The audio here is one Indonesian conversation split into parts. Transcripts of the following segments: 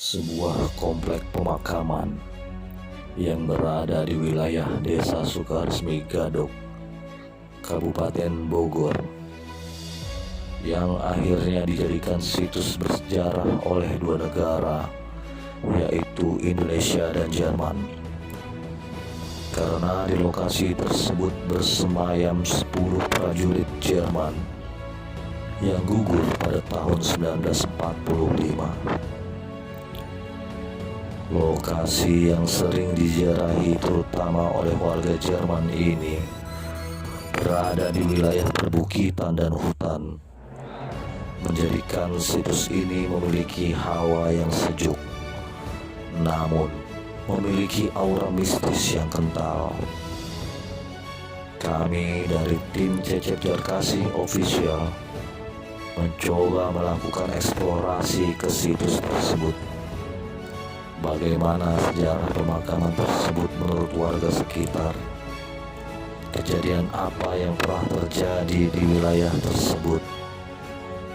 Sebuah komplek pemakaman yang berada di wilayah Desa Sukaresmi Gadog, Kabupaten Bogor, yang akhirnya dijadikan situs bersejarah oleh dua negara, yaitu Indonesia dan Jerman. Karena di lokasi tersebut bersemayam 10 prajurit Jerman yang gugur pada tahun 1945. Lokasi yang sering diziarahi terutama oleh warga Jerman ini berada di wilayah perbukitan dan hutan, menjadikan situs ini memiliki hawa yang sejuk, namun memiliki aura mistis yang kental. Kami dari tim Cecep Jarkasih Official mencoba melakukan eksplorasi ke situs tersebut. Bagaimana sejarah pemakaman tersebut menurut warga sekitar? Kejadian apa yang pernah terjadi di wilayah tersebut?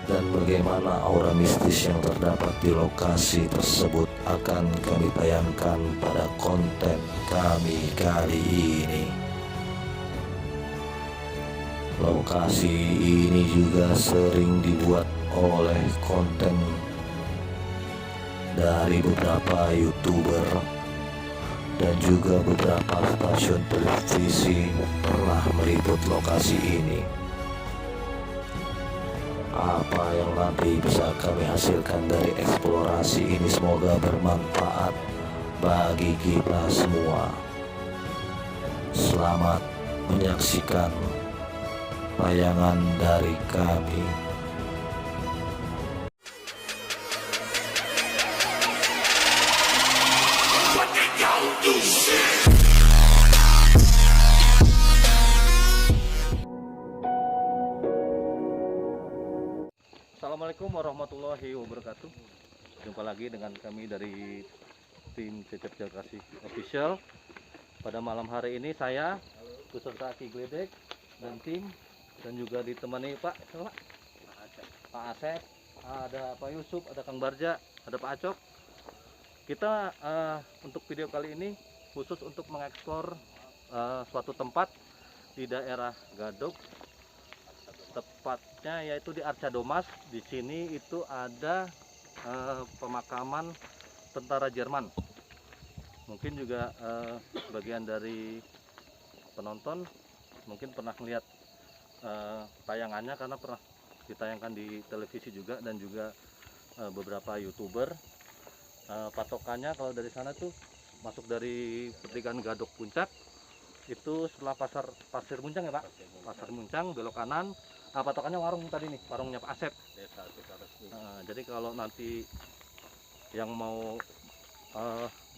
Dan bagaimana aura mistis yang terdapat di lokasi tersebut akan kami tayangkan pada konten kami kali ini. Lokasi ini juga sering dibuat oleh konten dari beberapa YouTuber dan juga beberapa stasiun televisi pernah meliput lokasi ini. Apa yang nanti bisa kami hasilkan dari eksplorasi ini semoga bermanfaat bagi kita semua. Selamat menyaksikan tayangan dari kami. Assalamualaikum warahmatullahi wabarakatuh. Jumpa lagi dengan kami dari tim Cecep Jarkasih Official. Pada malam hari ini saya beserta Ki Gledek dan tim, dan juga ditemani Pak Asep, ada Pak Yusuf, ada Kang Barja, ada Pak Acok. Kita untuk video kali ini khusus untuk mengeksplor suatu tempat di daerah Gadog, tepatnya yaitu di Arca Domas. Di sini itu ada pemakaman tentara Jerman. Mungkin juga bagian dari penonton mungkin pernah melihat tayangannya karena pernah ditayangkan di televisi juga, dan juga beberapa YouTuber. Patokannya kalau dari sana tuh masuk dari pertigaan Gadog Puncak, itu setelah Pasir Muncang ya Pak? Pasir Muncang, belok kanan. Nah, patokannya warung tadi nih, warungnya Pak Asep. Desa Sukaresmi. Jadi kalau nanti yang mau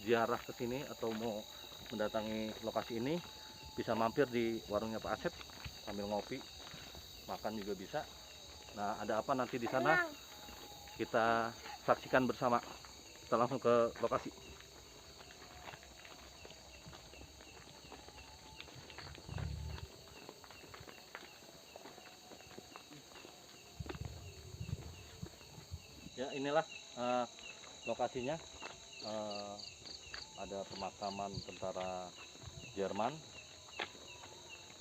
ziarah ke sini atau mau mendatangi lokasi ini, bisa mampir di warungnya Pak Asep sambil ngopi, makan juga bisa. Nah, ada apa nanti di sana kita saksikan bersama. Kita langsung ke lokasi. Ya, inilah lokasinya. Ada pemakaman tentara Jerman.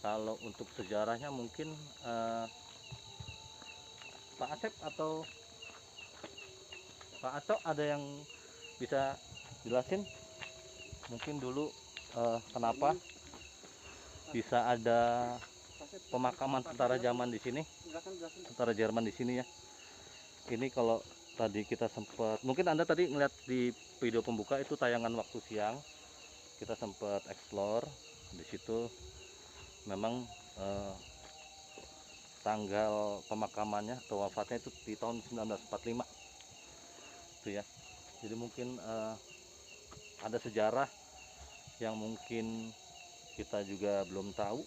Kalau untuk sejarahnya mungkin Pak Asep atau Pak Acok ada yang bisa jelasin mungkin dulu kenapa bisa ada pemakaman tentara Jerman di sini, tentara Jerman di sini ya. Ini kalau tadi kita sempat, mungkin Anda tadi ngeliat di video pembuka itu tayangan waktu siang, kita sempat explore di situ. Memang tanggal pemakamannya atau wafatnya itu di tahun 1945 itu ya. Jadi mungkin ada sejarah yang mungkin kita juga belum tahu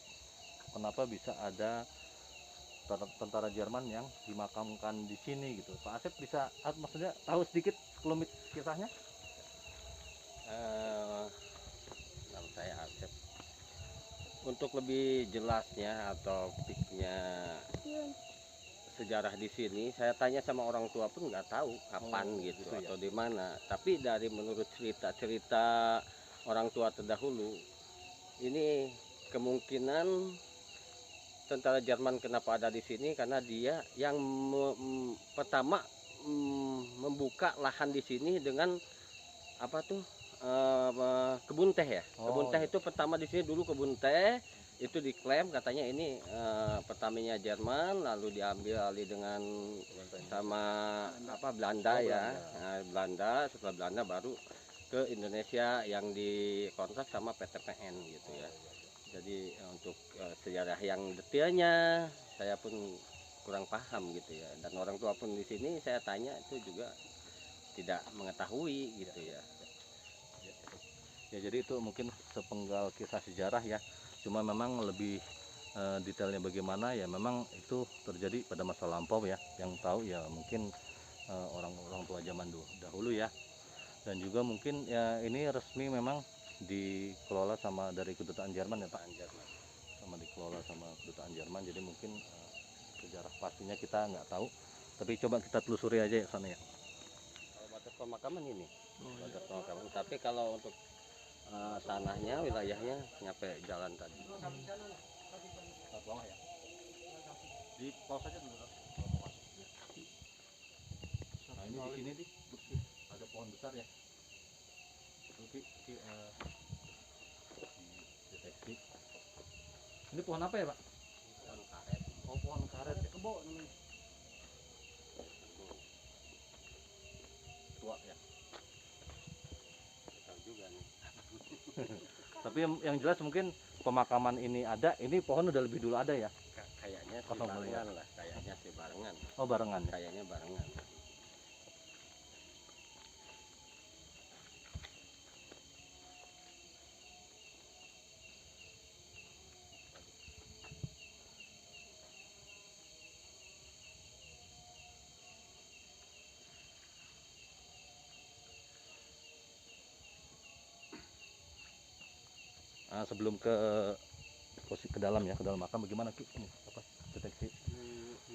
kenapa bisa ada tentara Jerman yang dimakamkan di sini gitu. Pak Asep bisa maksudnya tahu sedikit kelumit kisahnya? Nama saya Asep. Untuk lebih jelasnya atau piknya sejarah di sini, saya tanya sama orang tua pun nggak tahu kapan gitu gitu ya. atau di mana. Tapi dari menurut cerita-cerita orang tua terdahulu, ini kemungkinan tentara Jerman kenapa ada di sini karena dia yang pertama membuka lahan di sini dengan apa tuh kebun teh ya. Kebun teh iya. itu pertama di sini dulu kebun teh itu diklaim katanya ini pertamanya Jerman, lalu diambil alih dengan sama apa Belanda ya. Nah, Belanda, setelah Belanda baru ke Indonesia yang dikontrak sama PTPN gitu ya. Jadi untuk sejarah yang detailnya saya pun kurang paham gitu ya, dan orang tua pun di sini saya tanya itu juga tidak mengetahui gitu ya. Ya, jadi itu mungkin sepenggal kisah sejarah ya. Cuma memang lebih detailnya bagaimana ya memang itu terjadi pada masa lampau ya. Yang tahu ya mungkin orang-orang tua zaman dahulu ya. Dan juga mungkin ya ini resmi memang dikelola sama dari kedutaan Jerman ya Pak. Jerman. Sama dikelola sama kedutaan Jerman. Jadi mungkin sejarah pastinya kita nggak tahu. Tapi coba kita telusuri aja ya sana ya. Kalau batas pemakaman ini, batas pemakaman. Tapi kalau untuk tanahnya, wilayahnya nyampe jalan tadi. Bawah ya. Di pause aja dulu. Nah ini di sini nih ada pohon besar ya. Oke, deteksi. Ini pohon apa ya Pak? Pohon karet. Oh pohon karet ya. Kebo ini. Tua ya. Tahu juga nih. Tapi yang jelas mungkin pemakaman ini ada. Ini pohon udah lebih dulu ada ya. Kayaknya sih Kosong kali ya? barengan lah. Kayaknya sih barengan. Oh barengan ya. Kayaknya barengan. Nah, sebelum ke posisi ke dalam ya, ke dalam makam bagaimana Ki? Ini apa deteksi?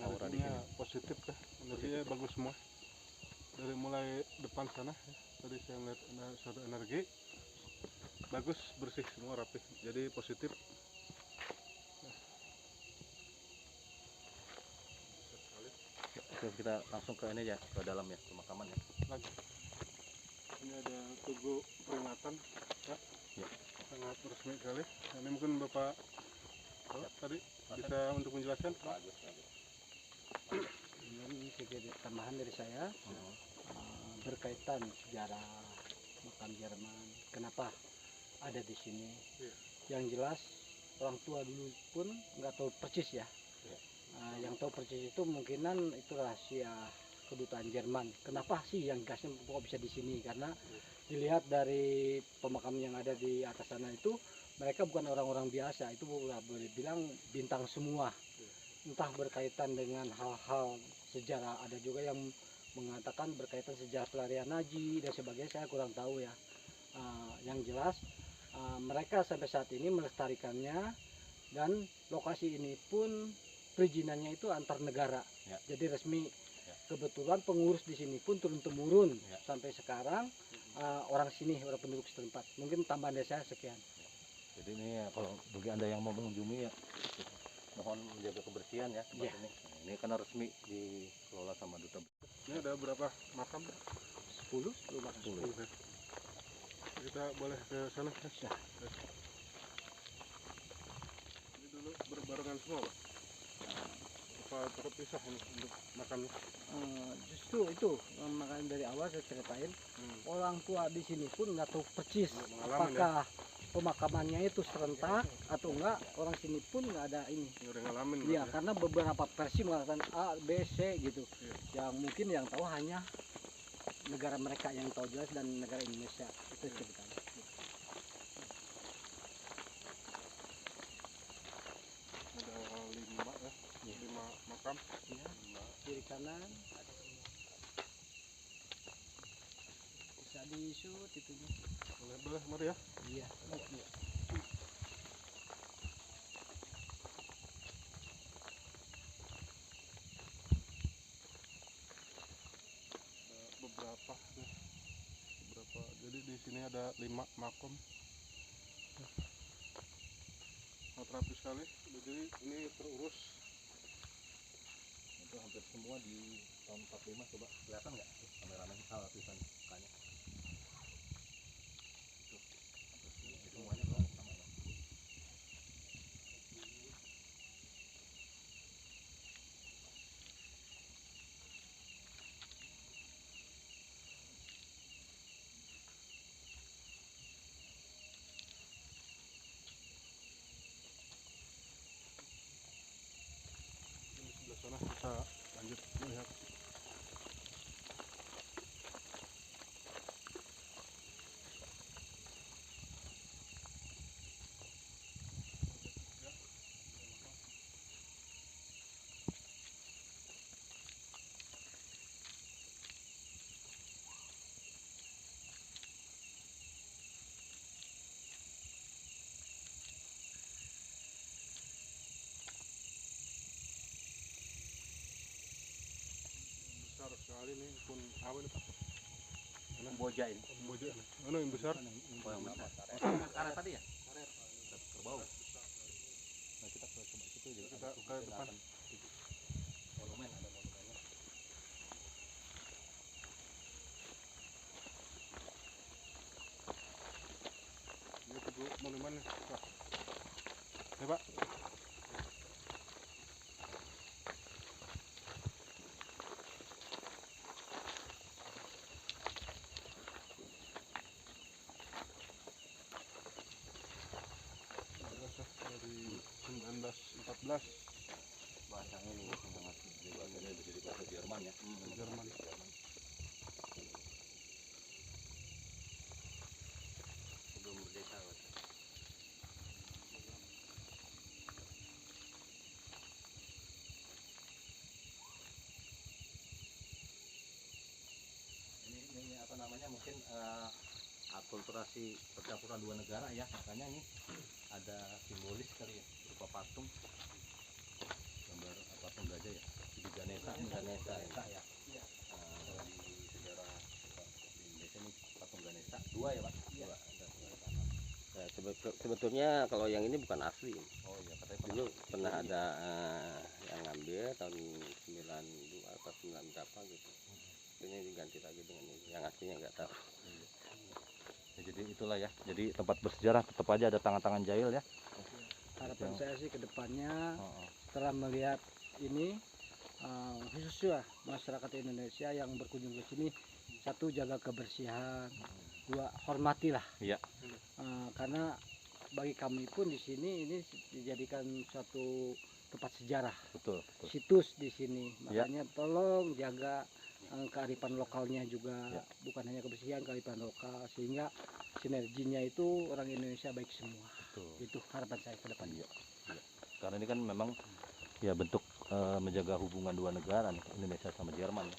Aura di Energinya sini. positif ya, energinya bagus semua. Dari mulai depan sana, ya. Tadi saya melihat ada satu energi, bagus, bersih semua, rapi. Jadi positif. Oke, kita langsung ke ini ya, ke dalam ya, pemakaman ya. Lagi. Ini ada tugu peringatan, ya. Ya. Sangat resmi sekali. Ini mungkin Bapak tadi bisa untuk menjelaskan. Bagus, bagus. Ini sedikit tambahan dari saya berkaitan sejarah makam Jerman. Kenapa ada di sini? Iya. Yang jelas orang tua dulu pun nggak tahu persis ya. Iya. Yang tahu persis itu mungkinan itu rahasia kedutaan Jerman. Kenapa sih yang gasnya kok bisa di sini? Karena dilihat dari pemakam yang ada di atas sana itu mereka bukan orang-orang biasa, itu boleh bilang bintang semua. Entah berkaitan dengan hal-hal sejarah, ada juga yang mengatakan berkaitan sejarah pelarian Naji dan sebagainya, saya kurang tahu ya. Yang jelas mereka sampai saat ini melestarikannya, dan lokasi ini pun perizinannya itu antar negara, Ya. jadi resmi. Ya. Kebetulan pengurus di sini pun turun temurun Ya. sampai sekarang orang sini, orang penduduk setempat. Mungkin tambahan dari saya sekian. Jadi ini ya, kalau bagi Anda yang mau mengunjungi ya, mohon menjaga kebersihan ya tempat Ya. ini. Nah, ini karena resmi dikelola sama duta. Ini ada berapa makam? 10 rumah 10. Ya. Kita boleh ke sana. Ya. Ini dulu berbarengan semua, Pak? Apa terpisah ini untuk makannya? Justru itu makanya dari awal saya ceritain, orang tua di sini pun nggak tahu persis Pengalaman ya? apakah pemakamannya itu serentak atau enggak. Orang sini pun nggak ada ini. Udah ngalamin Iya, berarti ya? karena beberapa versi mengatakan A, B, C gitu. Iya. Yang mungkin yang tahu hanya negara mereka yang tahu jelas, dan negara Indonesia. Itu ceritanya. Ada 5 ya, 5 makam. Ya, kiri kanan bisa disut itunya. Boleh mari ya. Iya. sini ada 5 makom. Sangat rapi sekali. Jadi ini terurus. Itu hampir semua di tahun 45. Coba kelihatan nggak kameramen tulisan mukanya? Itu hampir semuanya sama ya. Di sebelah sana kita lanjut melihat. Besar sekali nih pun apa ini Pak? Mana? Boja ini. Boja. Mana yang besar? Oh, yang besar. Karet tadi ya? Karet kerbau. Nah kita coba situ jadi Kita ke depan. monumen, ada monumennya. Ini tuh monumen nih Pak. Ya Pak. Dari 1914 Bahasanya ini sangat Jadi bahasa Jerman ya. Jerman. sebelum merdeka. Ini apa namanya, mungkin akulturasi percampuran dua negara ya, makanya ini ada simbolis kali ya, berupa patung, gambar patung gajah ya, di Ganesha ya. Kalau di sejarah di Indonesia ini patung Ganesha dua ya Pak? Dua. Nah, sebetulnya kalau yang ini bukan asli. Oh iya, katanya Dulu pernah ada yang ngambil tahun 92 atau 9 berapa gitu. Ini diganti lagi dengan ini. Yang aslinya nggak tahu. Ya, jadi itulah ya, jadi tempat bersejarah tetap aja ada tangan-tangan jahil ya. Harapan saya sih ke depannya Oh, setelah melihat ini, khususnya masyarakat Indonesia yang berkunjung ke sini, satu jaga kebersihan, dua hormatilah. Iya. Karena bagi kami pun di sini ini dijadikan suatu tempat sejarah, betul. situs di sini. Ya. Makanya tolong jaga kearifan lokalnya juga, Ya. bukan hanya kebersihan, kearifan lokal, sehingga sinerginya itu orang Indonesia baik semua. Betul. Itu harapan saya ke depan. Iya. Karena ini kan memang ya bentuk menjaga hubungan dua negara nih, Indonesia sama Jerman ya.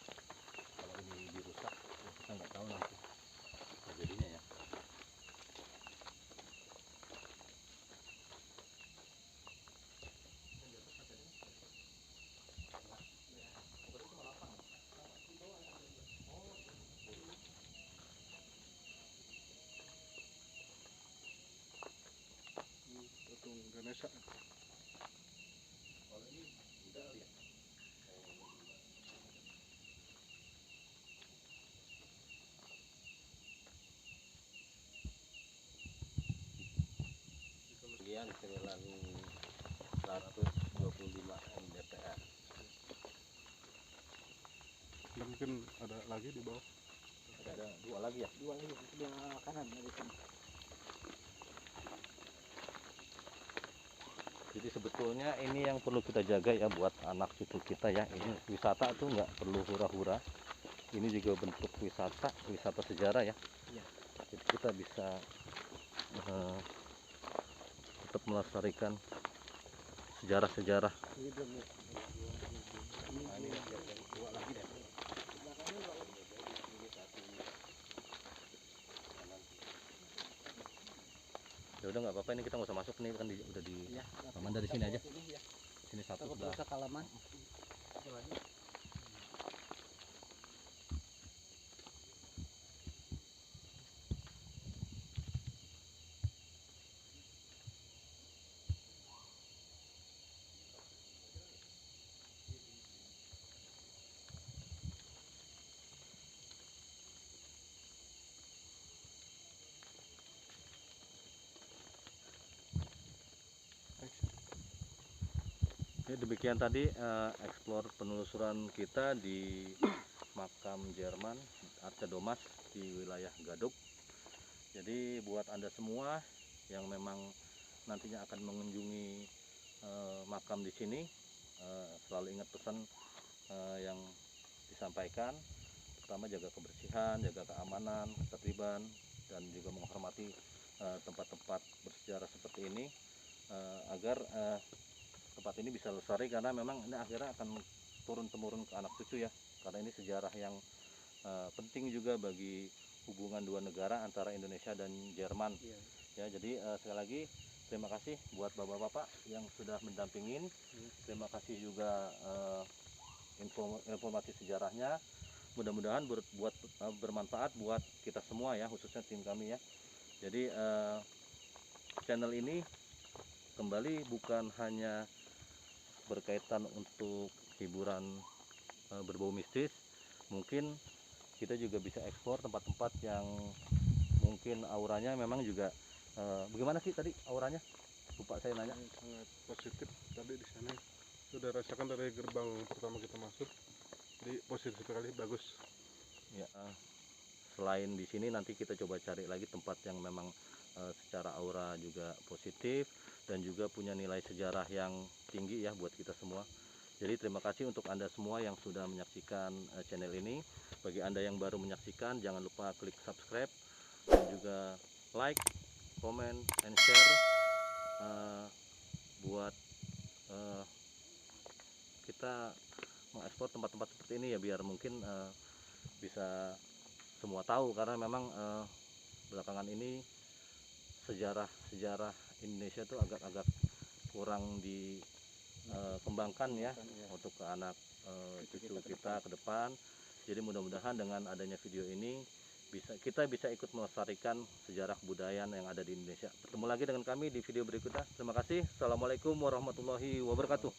Kalau ini dirusak, ya kita nggak tahu nanti jadinya ya. Patung Ganesha. Kalau ini udah ya. Kemudian 925 MDPR. Dan mungkin ada lagi di bawah. Ada dua lagi ya. Dua lagi sebelah kanan dari sini. Jadi sebetulnya ini yang perlu kita jaga ya buat anak cucu kita ya. Ini wisata tuh nggak perlu hura-hura. Ini juga bentuk wisata sejarah ya. Iya. Jadi kita bisa tetap melestarikan sejarah-sejarah. Ini belum ya. Nah, ini dua lagi deh. Ya udah nggak apa-apa, ini kita nggak usah masuk nih, kan udah di Ya, aman dari sini aja. Ini ya. Sini satu Takut sudah. rusak halaman. Itu lagi. demikian tadi eksplor penelusuran kita di makam Jerman Arca Domas di wilayah Gadug. Jadi buat Anda semua yang memang nantinya akan mengunjungi makam di sini, selalu ingat pesan yang disampaikan. Pertama, jaga kebersihan, jaga keamanan, ketertiban, dan juga menghormati tempat-tempat bersejarah seperti ini, agar tempat ini bisa lestari, karena memang ini akhirnya akan turun-temurun ke anak cucu ya, karena ini sejarah yang penting juga bagi hubungan dua negara antara Indonesia dan Jerman. Ya, jadi sekali lagi terima kasih buat bapak-bapak yang sudah mendampingin. Terima kasih juga informasi sejarahnya. Mudah-mudahan bermanfaat buat kita semua ya, khususnya tim kami ya. Jadi channel ini kembali bukan hanya berkaitan untuk hiburan berbau mistis, mungkin kita juga bisa eksplor tempat-tempat yang mungkin auranya memang juga bagaimana sih tadi auranya? Lupa saya nanya. Sangat positif tadi di sana. Sudah rasakan dari gerbang pertama kita masuk. Jadi positif sekali, bagus. Ya, selain di sini nanti kita coba cari lagi tempat yang memang secara aura juga positif dan juga punya nilai sejarah yang tinggi ya buat kita semua. Jadi terima kasih untuk Anda semua yang sudah menyaksikan channel ini. Bagi Anda yang baru menyaksikan, jangan lupa klik subscribe dan juga like, comment, and share buat kita mengekspor tempat-tempat seperti ini ya, biar mungkin bisa semua tahu, karena memang belakangan ini sejarah Indonesia tuh agak kurang dikembangkan ya untuk ke anak cucu kita ke depan. Jadi mudah-mudahan dengan adanya video ini kita bisa ikut melestarikan sejarah kebudayaan yang ada di Indonesia. Bertemu lagi dengan kami di video berikutnya. Terima kasih. Assalamualaikum warahmatullahi wabarakatuh.